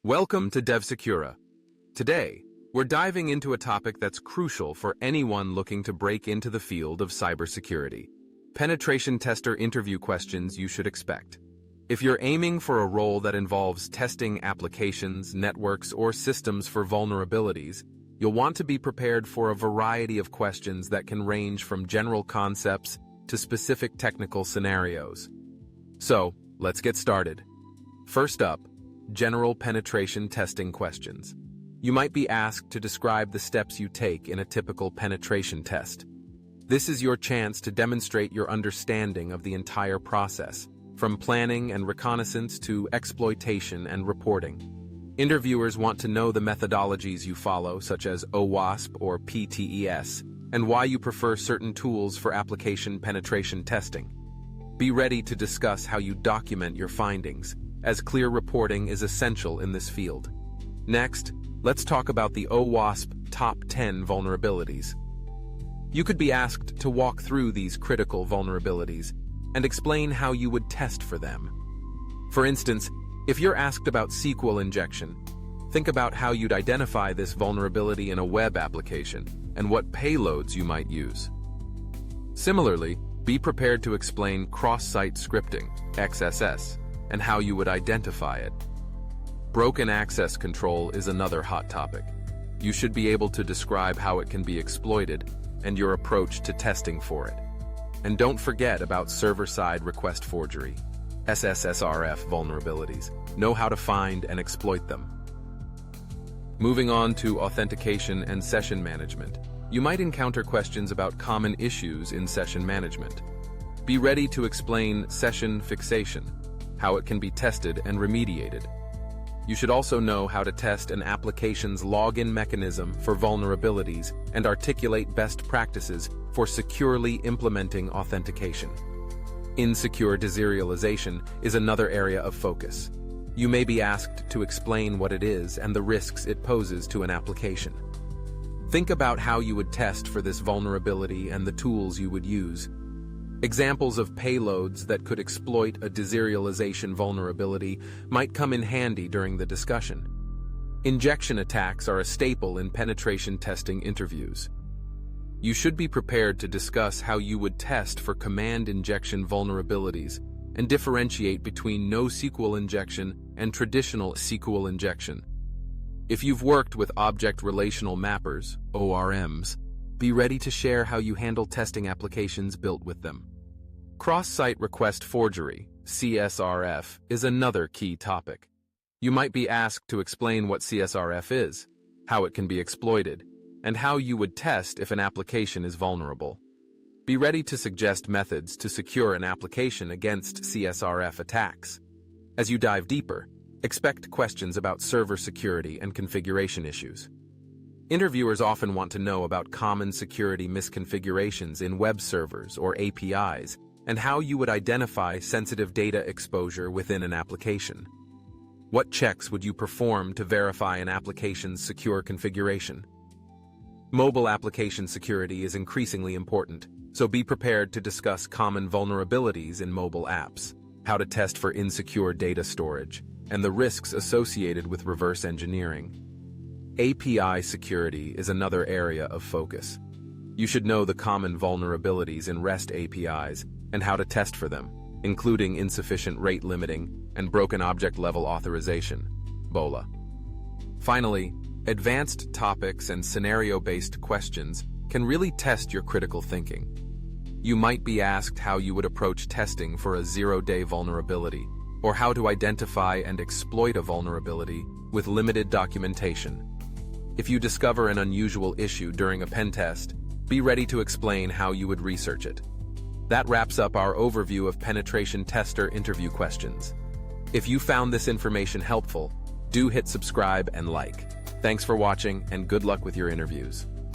Welcome to DevSecura. Today, we're diving into a topic that's crucial for anyone looking to break into the field of cybersecurity. Penetration tester interview questions you should expect. If you're aiming for a role that involves testing applications, networks, or systems for vulnerabilities, you'll want to be prepared for a variety of questions that can range from general concepts to specific technical scenarios. So, let's get started. First up, general penetration testing questions. You might be asked to describe the steps you take in a typical penetration test. This is your chance to demonstrate your understanding of the entire process, from planning and reconnaissance to exploitation and reporting. Interviewers want to know the methodologies you follow, such as OWASP or PTES, and why you prefer certain tools for application penetration testing. Be ready to discuss how you document your findings, as clear reporting is essential in this field. Next, let's talk about the OWASP Top 10 Vulnerabilities. You could be asked to walk through these critical vulnerabilities and explain how you would test for them. For instance, if you're asked about SQL injection, think about how you'd identify this vulnerability in a web application and what payloads you might use. Similarly, be prepared to explain cross-site scripting, XSS, and how you would identify it. Broken access control is another hot topic. You should be able to describe how it can be exploited and your approach to testing for it. And don't forget about server-side request forgery, CSRF vulnerabilities. Know how to find and exploit them. Moving on to authentication and session management, you might encounter questions about common issues in session management. Be ready to explain session fixation, how it can be tested and remediated. You should also know how to test an application's login mechanism for vulnerabilities and articulate best practices for securely implementing authentication. Insecure deserialization is another area of focus. You may be asked to explain what it is and the risks it poses to an application. Think about how you would test for this vulnerability and the tools you would use. Examples of payloads that could exploit a deserialization vulnerability might come in handy during the discussion. Injection attacks are a staple in penetration testing interviews. You should be prepared to discuss how you would test for command injection vulnerabilities and differentiate between NoSQL injection and traditional SQL injection. If you've worked with object relational mappers, ORMs, be ready to share how you handle testing applications built with them. Cross-site request forgery, CSRF, is another key topic. You might be asked to explain what CSRF is, how it can be exploited, and how you would test if an application is vulnerable. Be ready to suggest methods to secure an application against CSRF attacks. As you dive deeper, expect questions about server security and configuration issues. Interviewers often want to know about common security misconfigurations in web servers or APIs and how you would identify sensitive data exposure within an application. What checks would you perform to verify an application's secure configuration? Mobile application security is increasingly important, so be prepared to discuss common vulnerabilities in mobile apps, how to test for insecure data storage, and the risks associated with reverse engineering. API security is another area of focus. You should know the common vulnerabilities in REST APIs and how to test for them, including insufficient rate limiting and broken object level authorization, BOLA. Finally, advanced topics and scenario-based questions can really test your critical thinking. You might be asked how you would approach testing for a zero-day vulnerability, or how to identify and exploit a vulnerability with limited documentation. If you discover an unusual issue during a pen test, be ready to explain how you would research it. That wraps up our overview of penetration tester interview questions. If you found this information helpful, do hit subscribe and like. Thanks for watching, and good luck with your interviews.